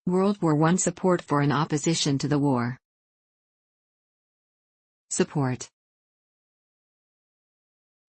World War I support for and opposition to the war. Support.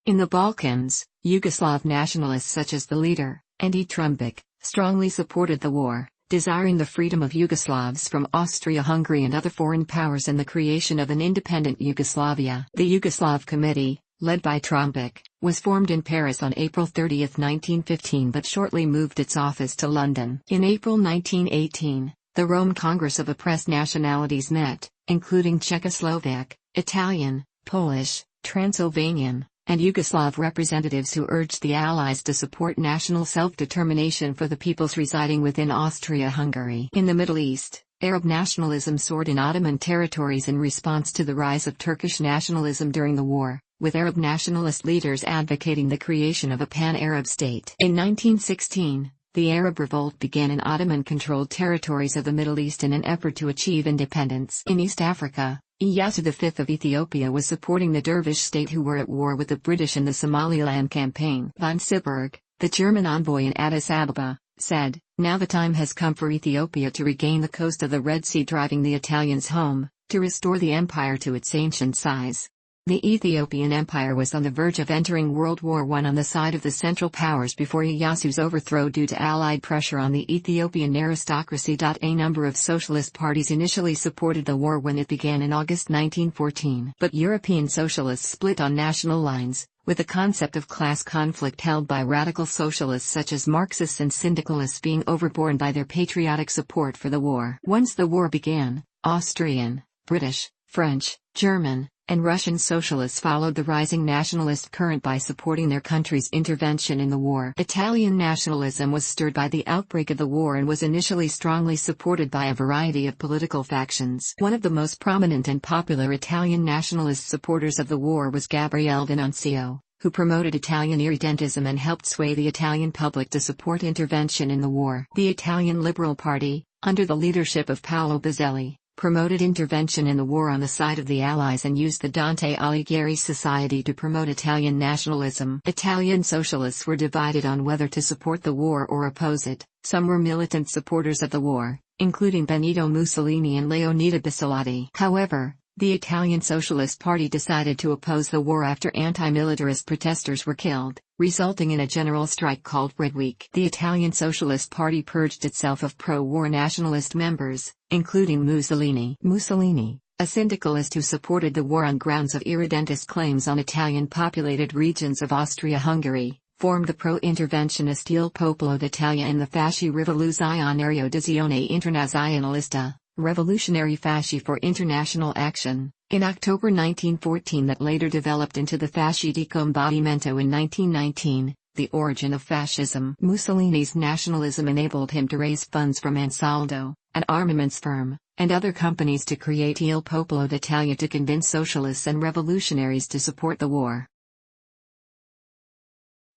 In the Balkans, Yugoslav nationalists such as the leader, Ante Trumbic, strongly supported the war, desiring the freedom of Yugoslavs from Austria-Hungary and other foreign powers and the creation of an independent Yugoslavia. The Yugoslav Committee, led by Trumbic, was formed in Paris on April 30, 1915 but shortly moved its office to London. In April 1918, the Rome Congress of Oppressed Nationalities met, including Czechoslovak, Italian, Polish, Transylvanian, and Yugoslav representatives who urged the Allies to support national self-determination for the peoples residing within Austria-Hungary. In the Middle East, Arab nationalism soared in Ottoman territories in response to the rise of Turkish nationalism during the war, with Arab nationalist leaders advocating the creation of a pan-Arab state. In 1916, the Arab Revolt began in Ottoman-controlled territories of the Middle East in an effort to achieve independence. In East Africa, Iyasu V of Ethiopia was supporting the Dervish state who were at war with the British in the Somaliland campaign. Von Siberg, the German envoy in Addis Ababa, said, "Now the time has come for Ethiopia to regain the coast of the Red Sea, driving the Italians home, to restore the empire to its ancient size." The Ethiopian Empire was on the verge of entering World War I on the side of the Central Powers before Iyasu's overthrow due to Allied pressure on the Ethiopian aristocracy. A number of socialist parties initially supported the war when it began in August 1914. But European socialists split on national lines, with the concept of class conflict held by radical socialists such as Marxists and syndicalists being overborne by their patriotic support for the war. Once the war began, Austrian, British, French, German, and Russian socialists followed the rising nationalist current by supporting their country's intervention in the war. Italian nationalism was stirred by the outbreak of the war and was initially strongly supported by a variety of political factions. One of the most prominent and popular Italian nationalist supporters of the war was Gabriele D'Annunzio, who promoted Italian irredentism and helped sway the Italian public to support intervention in the war. The Italian Liberal Party, under the leadership of Paolo Bazzelli, promoted intervention in the war on the side of the Allies and used the Dante Alighieri Society to promote Italian nationalism. Italian socialists were divided on whether to support the war or oppose it. Some were militant supporters of the war, including Benito Mussolini and Leonida Bissolati. However, the Italian Socialist Party decided to oppose the war after anti-militarist protesters were killed, resulting in a general strike called Red Week. The Italian Socialist Party purged itself of pro-war nationalist members, including Mussolini. Mussolini, a syndicalist who supported the war on grounds of irredentist claims on Italian-populated regions of Austria-Hungary, formed the pro-interventionist Il Popolo d'Italia and the Fasci Rivoluzionario d'Azione Internazionalista, Revolutionary Fasci for International Action, in October 1914 that later developed into the Fasci di Combattimento in 1919, the origin of fascism. Mussolini's nationalism enabled him to raise funds from Ansaldo, an armaments firm, and other companies to create Il Popolo d'Italia to convince socialists and revolutionaries to support the war.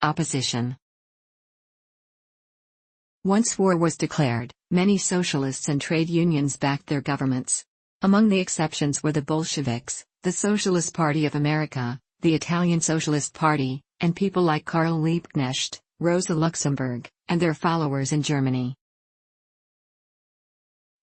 Opposition. Once war was declared, many socialists and trade unions backed their governments. Among the exceptions were the Bolsheviks, the Socialist Party of America, the Italian Socialist Party, and people like Karl Liebknecht, Rosa Luxemburg, and their followers in Germany.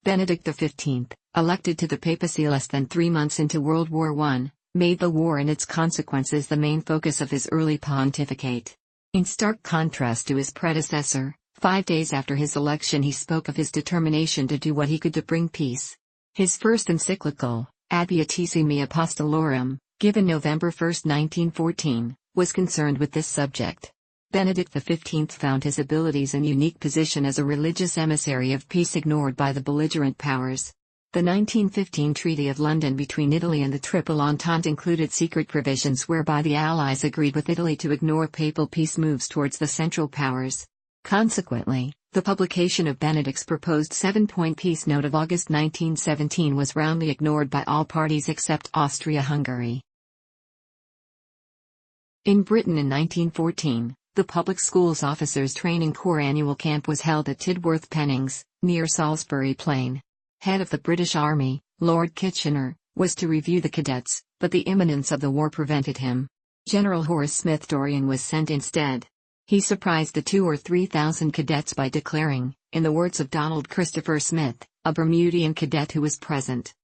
Benedict XV, elected to the papacy less than 3 months into World War I, made the war and its consequences the main focus of his early pontificate. In stark contrast to his predecessor, 5 days after his election he spoke of his determination to do what he could to bring peace. His first encyclical, Ad Beatissimi Apostolorum, given November 1, 1914, was concerned with this subject. Benedict XV found his abilities and unique position as a religious emissary of peace ignored by the belligerent powers. The 1915 Treaty of London between Italy and the Triple Entente included secret provisions whereby the Allies agreed with Italy to ignore papal peace moves towards the Central Powers. Consequently, the publication of Benedict's proposed 7-point peace note of August 1917 was roundly ignored by all parties except Austria-Hungary. In Britain in 1914, the Public Schools Officers Training Corps annual camp was held at Tidworth Pennings, near Salisbury Plain. Head of the British Army, Lord Kitchener, was to review the cadets, but the imminence of the war prevented him. General Horace Smith Dorrien was sent instead. He surprised the 2,000 or 3,000 cadets by declaring, in the words of Donald Christopher Smith, a Bermudian cadet who was present.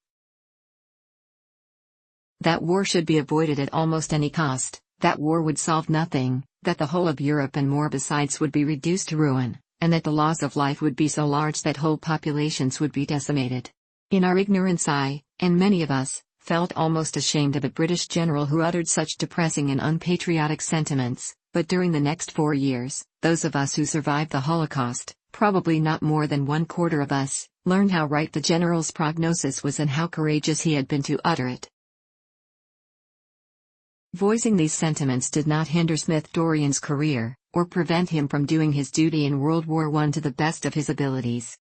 That war should be avoided at almost any cost, that war would solve nothing, that the whole of Europe and more besides would be reduced to ruin, and that the loss of life would be so large that whole populations would be decimated. In our ignorance I, and many of us, felt almost ashamed of a British general who uttered such depressing and unpatriotic sentiments, but during the next 4 years, those of us who survived the Holocaust, probably not more than 1/4 of us, learned how right the general's prognosis was and how courageous he had been to utter it. Voicing these sentiments did not hinder Smith-Dorrien's career, or prevent him from doing his duty in World War I to the best of his abilities.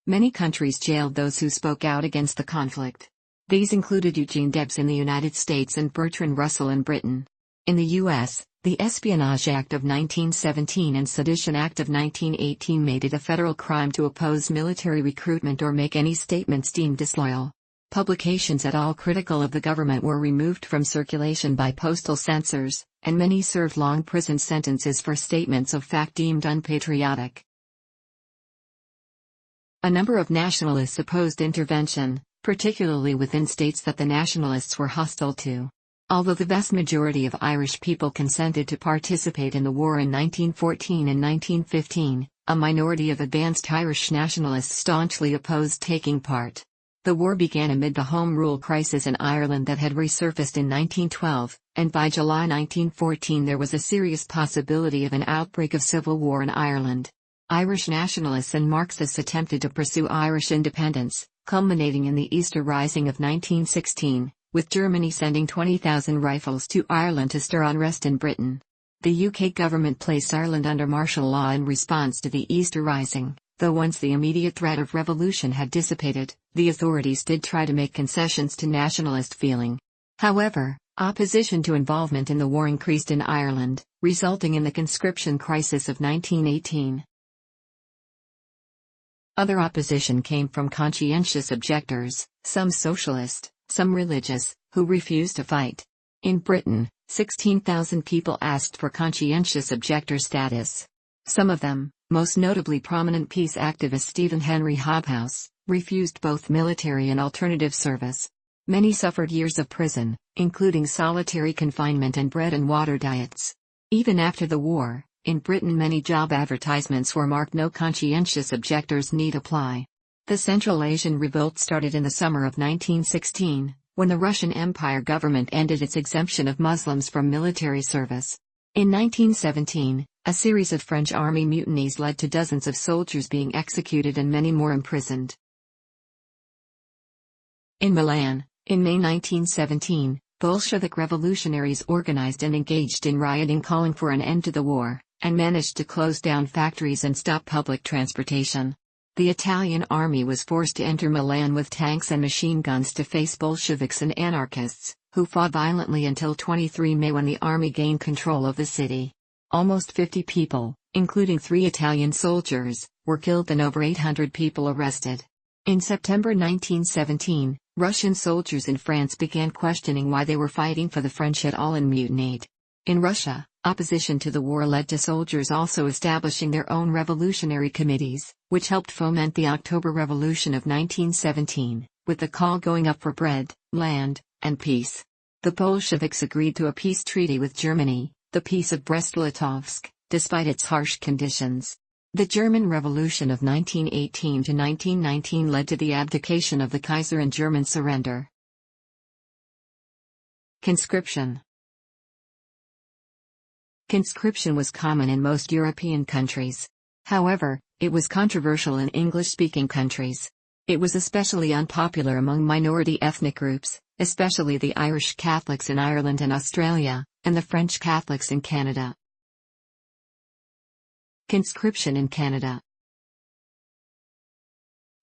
Many countries jailed those who spoke out against the conflict. These included Eugene Debs in the United States and Bertrand Russell in Britain. In the U.S., the Espionage Act of 1917 and Sedition Act of 1918 made it a federal crime to oppose military recruitment or make any statements deemed disloyal. Publications at all critical of the government were removed from circulation by postal censors, and many served long prison sentences for statements of fact deemed unpatriotic. A number of nationalists opposed intervention, particularly within states that the nationalists were hostile to. Although the vast majority of Irish people consented to participate in the war in 1914 and 1915, a minority of advanced Irish nationalists staunchly opposed taking part. The war began amid the Home Rule crisis in Ireland that had resurfaced in 1912, and by July 1914 there was a serious possibility of an outbreak of civil war in Ireland. Irish nationalists and Marxists attempted to pursue Irish independence, culminating in the Easter Rising of 1916, with Germany sending 20,000 rifles to Ireland to stir unrest in Britain. The UK government placed Ireland under martial law in response to the Easter Rising, though once the immediate threat of revolution had dissipated, the authorities did try to make concessions to nationalist feeling. However, opposition to involvement in the war increased in Ireland, resulting in the conscription crisis of 1918. Other opposition came from conscientious objectors, some socialist, some religious, who refused to fight. In Britain, 16,000 people asked for conscientious objector status. Some of them, most notably prominent peace activist Stephen Henry Hobhouse, refused both military and alternative service. Many suffered years of prison, including solitary confinement and bread and water diets. Even after the war, in Britain many job advertisements were marked "No conscientious objectors need apply." The Central Asian Revolt started in the summer of 1916, when the Russian Empire government ended its exemption of Muslims from military service. In 1917, a series of French army mutinies led to dozens of soldiers being executed and many more imprisoned. In Milan, in May 1917, Bolshevik revolutionaries organized and engaged in rioting calling for an end to the war, and managed to close down factories and stop public transportation. The Italian army was forced to enter Milan with tanks and machine guns to face Bolsheviks and anarchists, who fought violently until 23 May when the army gained control of the city. Almost 50 people, including 3 Italian soldiers, were killed and over 800 people arrested. In September 1917, Russian soldiers in France began questioning why they were fighting for the French at all and mutinied. In Russia, opposition to the war led to soldiers also establishing their own revolutionary committees, which helped foment the October Revolution of 1917, with the call going up for bread, land, and peace. The Bolsheviks agreed to a peace treaty with Germany, the Peace of Brest-Litovsk, despite its harsh conditions. The German Revolution of 1918 to 1919 led to the abdication of the Kaiser and German surrender. Conscription. Conscription was common in most European countries. However, it was controversial in English-speaking countries. It was especially unpopular among minority ethnic groups, especially the Irish Catholics in Ireland and Australia, and the French Catholics in Canada. Conscription in Canada.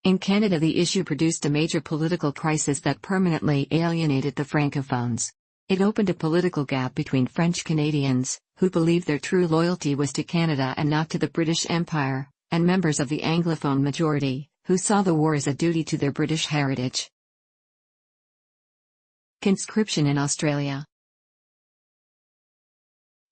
In Canada, the issue produced a major political crisis that permanently alienated the Francophones. It opened a political gap between French Canadians, who believed their true loyalty was to Canada and not to the British Empire, and members of the Anglophone majority, who saw the war as a duty to their British heritage. Conscription in Australia.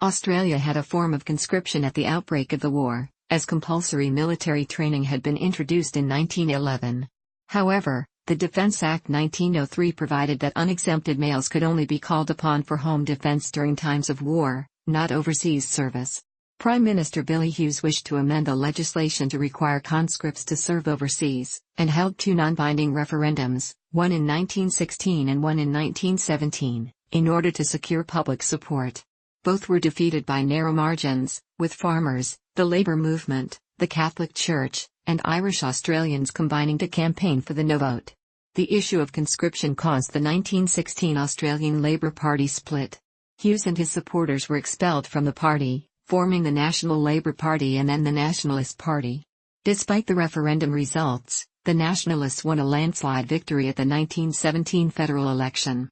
Australia had a form of conscription at the outbreak of the war, as compulsory military training had been introduced in 1911. However, the Defense Act 1903 provided that unexempted males could only be called upon for home defense during times of war, not overseas service. Prime Minister Billy Hughes wished to amend the legislation to require conscripts to serve overseas, and held two non-binding referendums, one in 1916 and one in 1917, in order to secure public support. Both were defeated by narrow margins, with farmers, the labor movement, the Catholic Church, and Irish Australians combining to campaign for the no vote. The issue of conscription caused the 1916 Australian Labor Party split. Hughes and his supporters were expelled from the party, forming the National Labour Party and then the Nationalist Party. Despite the referendum results, the Nationalists won a landslide victory at the 1917 federal election.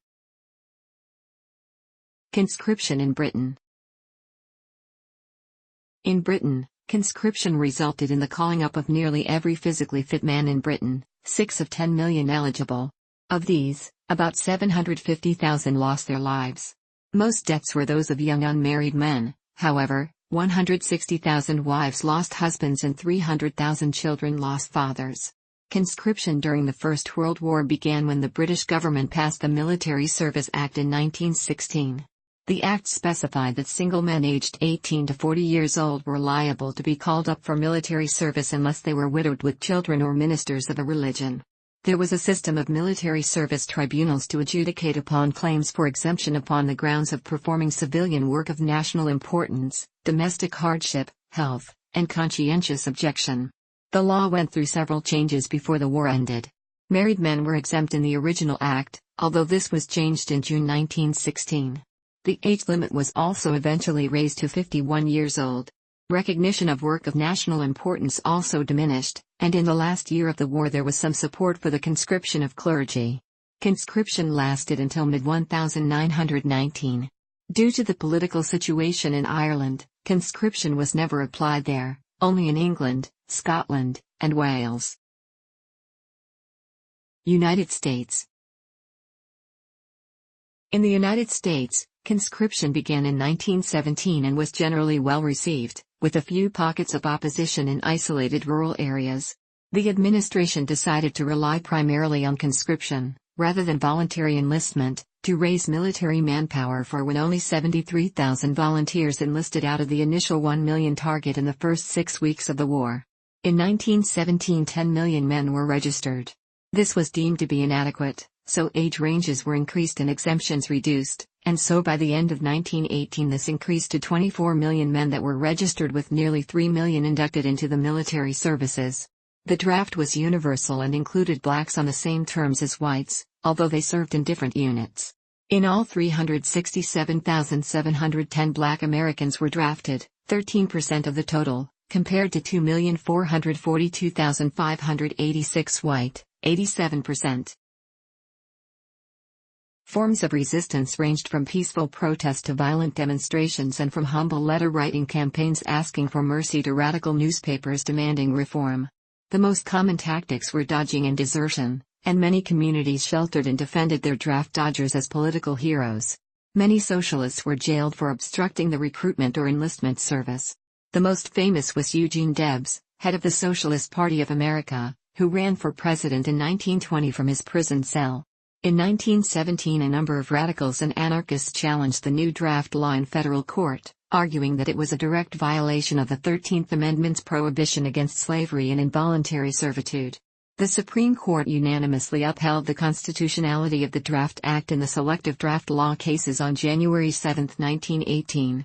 Conscription in Britain. In Britain, conscription resulted in the calling up of nearly every physically fit man in Britain, 6 of 10 million eligible. Of these, about 750,000 lost their lives. Most deaths were those of young unmarried men. However, 160,000 wives lost husbands and 300,000 children lost fathers. Conscription during the First World War began when the British government passed the Military Service Act in 1916. The Act specified that single men aged 18 to 40 years old were liable to be called up for military service unless they were widowed with children or ministers of a religion. There was a system of military service tribunals to adjudicate upon claims for exemption upon the grounds of performing civilian work of national importance, domestic hardship, health, and conscientious objection. The law went through several changes before the war ended. Married men were exempt in the original act, although this was changed in June 1916. The age limit was also eventually raised to 51 years old. Recognition of work of national importance also diminished, and in the last year of the war there was some support for the conscription of clergy. Conscription lasted until mid-1919. Due to the political situation in Ireland, conscription was never applied there, only in England, Scotland, and Wales. United States. In the United States, conscription began in 1917 and was generally well received, with a few pockets of opposition in isolated rural areas. The administration decided to rely primarily on conscription, rather than voluntary enlistment, to raise military manpower for when only 73,000 volunteers enlisted out of the initial 1 million target in the first 6 weeks of the war. In 1917 10 million men were registered. This was deemed to be inadequate, so age ranges were increased and exemptions reduced, and so by the end of 1918 this increased to 24 million men that were registered, with nearly 3 million inducted into the military services. The draft was universal and included blacks on the same terms as whites, although they served in different units. In all, 367,710 black Americans were drafted, 13% of the total, compared to 2,442,586 white, 87%. Forms of resistance ranged from peaceful protest to violent demonstrations, and from humble letter-writing campaigns asking for mercy to radical newspapers demanding reform. The most common tactics were dodging and desertion, and many communities sheltered and defended their draft dodgers as political heroes. Many socialists were jailed for obstructing the recruitment or enlistment service. The most famous was Eugene Debs, head of the Socialist Party of America, who ran for president in 1920 from his prison cell. In 1917 a number of radicals and anarchists challenged the new draft law in federal court, arguing that it was a direct violation of the 13th Amendment's prohibition against slavery and involuntary servitude. The Supreme Court unanimously upheld the constitutionality of the Draft Act in the selective draft law cases on January 7, 1918.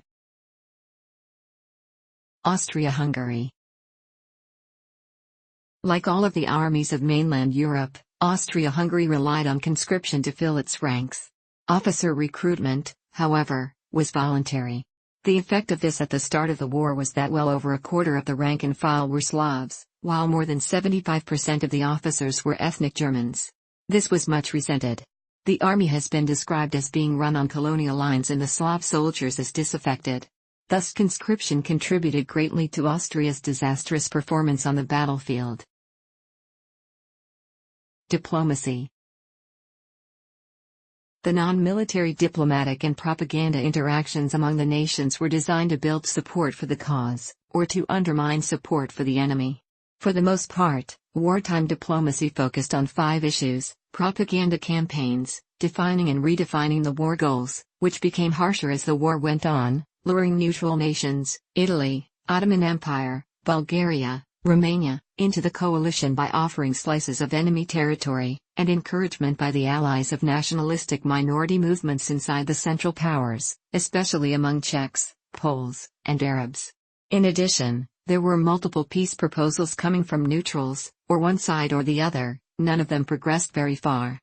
Austria-Hungary. Like all of the armies of mainland Europe, Austria-Hungary relied on conscription to fill its ranks. Officer recruitment, however, was voluntary. The effect of this at the start of the war was that well over a quarter of the rank and file were Slavs, while more than 75% of the officers were ethnic Germans. This was much resented. The army has been described as being run on colonial lines and the Slav soldiers as disaffected. Thus conscription contributed greatly to Austria's disastrous performance on the battlefield. Diplomacy. The non-military diplomatic and propaganda interactions among the nations were designed to build support for the cause, or to undermine support for the enemy. For the most part, wartime diplomacy focused on 5 issues: propaganda campaigns, defining and redefining the war goals, which became harsher as the war went on, luring neutral nations, Italy, Ottoman Empire, Bulgaria, Romania, into the coalition by offering slices of enemy territory, and encouragement by the allies of nationalistic minority movements inside the Central Powers, especially among Czechs, Poles, and Arabs. In addition, there were multiple peace proposals coming from neutrals, or one side or the other. None of them progressed very far.